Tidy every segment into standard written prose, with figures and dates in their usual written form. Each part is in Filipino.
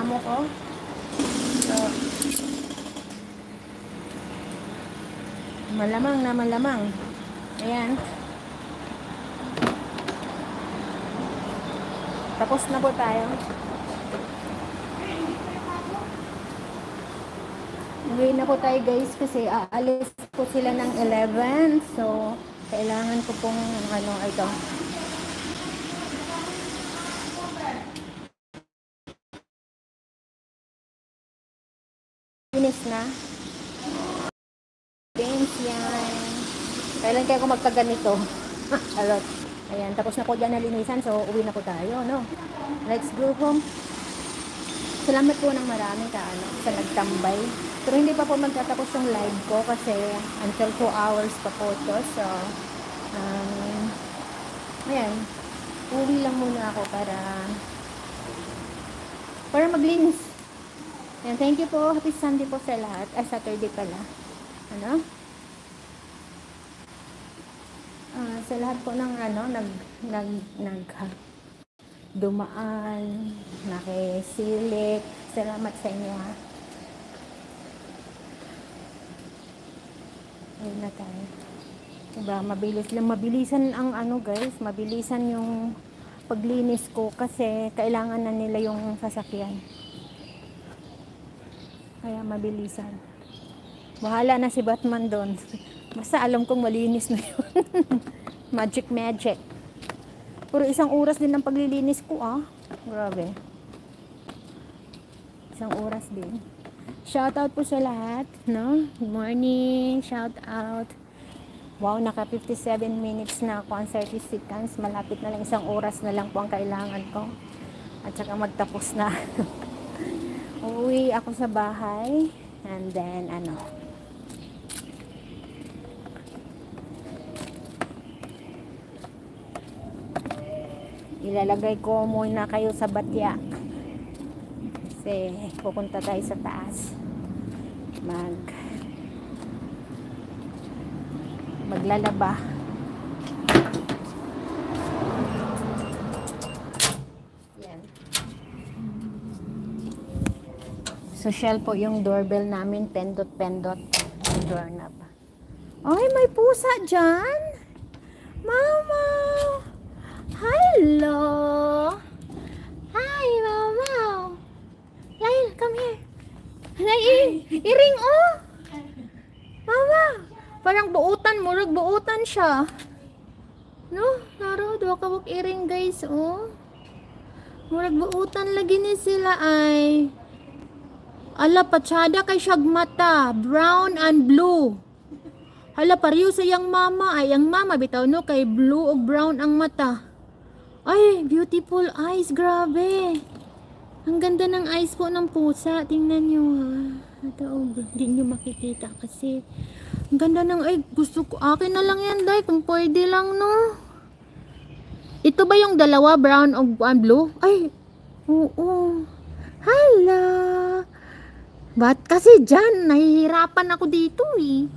amo ko. So, malamang na malamang. Ayan. Tapos na po tayo. Uwi na po tayo guys kasi aalis po sila ng 11. So, kailangan ko pong ito. Finish na. Thanks yan. Kailan kaya ako magpaganito? Alot. Ayan, tapos na po dyan nalinisan. So, uwi na po tayo, no? Let's go home. Salamat po ng marami sa nagtambay. Pero hindi pa po magtatapos yung live ko kasi until 2 hours pa po ito. So, ayan. Uwi lang muna ako para maglinis. Ayan, thank you po. Happy Sunday po sa lahat. Saturday pala. Sa lahat po ng dumaan, nakisilik. Salamat sa inyo ha. Ayun na tayo. Diba, mabilisan ang guys, mabilisan yung paglinis ko kasi kailangan na nila yung sasakyan. Kaya mabilisan. Bahala na si Batman doon. Basta alam kong malinis na yun. Magic. Puro 1 oras din ang paglilinis ko Grabe. 1 oras din. Shout out po sa lahat, no? Good morning. Shout out. Wow, naka 57 minutes na ako, 30 seconds. Malapit na lang 1 oras na lang po ang kailangan ko. At saka magtapos na. Uwi ako sa bahay. And then, ilalagay ko muna kayo sa batya. Kasi pupunta tayo sa taas. Maglalaba. Yan. Social po yung doorbell namin. Pendot. Doorknob. Ay, may pusa dyan. Mama. Hello. Hi, Mama. Lail, come here. Iring, Mama. Parang buutan, murag buutan siya. No? Naro, duwa ka wag iring guys, Murag buutan lagi ni sila ay. Ala, patsada kay siyag mata. Brown and blue. Hala, pariyo sa yang mama. Ay, ang mama, bitaw no, kay blue o brown ang mata. Ay, beautiful eyes. Grabe. Ang ganda ng eyes po ng pusa. Tingnan nyo ha. Ito, hindi nyo makikita kasi. Ang ganda ng ay. Gusto ko. Akin na lang yan, day. Kung pwede lang, no. Ito ba yung dalawa, brown o blue? Ay, oo. Hala. Ba't kasi dyan? Nahihirapan ako dito eh.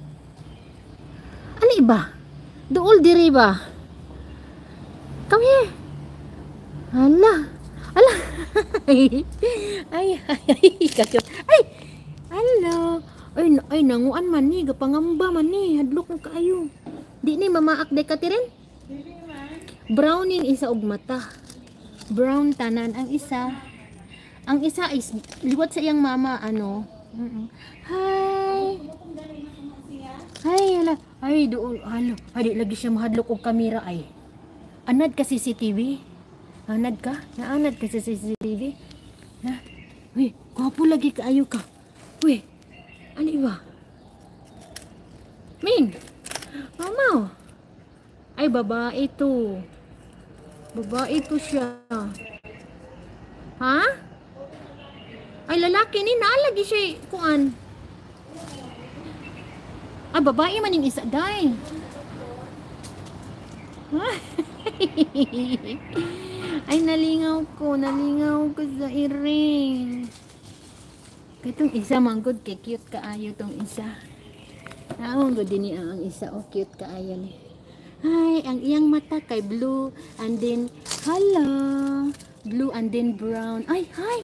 Ano iba? Dool diri ba? Come here. Hala. Ay, kakot. Ay, hello. Ay, nanguan man ni, gapangamba man ni, hadlok mo kaayo. Di ni mamaak de ka tiren? Brownin isa og mata. Brown tanan ang isa. Ang isa is liwat sa iyang mama Hi. Hi, hala. Ay, doon. Halo. Hadi lagi siya mahadlok og kamera ay. Anad ka CCTV? Anad ka? Naanad ka sa CCTV? Ha? Uy, gwapo lagi kaayo ka. Uy, ano iba? Min! Mama! Ay, babae to. Babae to siya. Ha? Ay, lalaki ni. Naalagi siya. Kuan. Ah, babae man yung isa. Day. Ay, nalingaw ko sa iring. Itong isa man good kay cute kaayo tong isa. Naon good din ang isa cute kaayo ni. Ay, ang iyang mata kay blue and then blue and then brown. Ay, hi.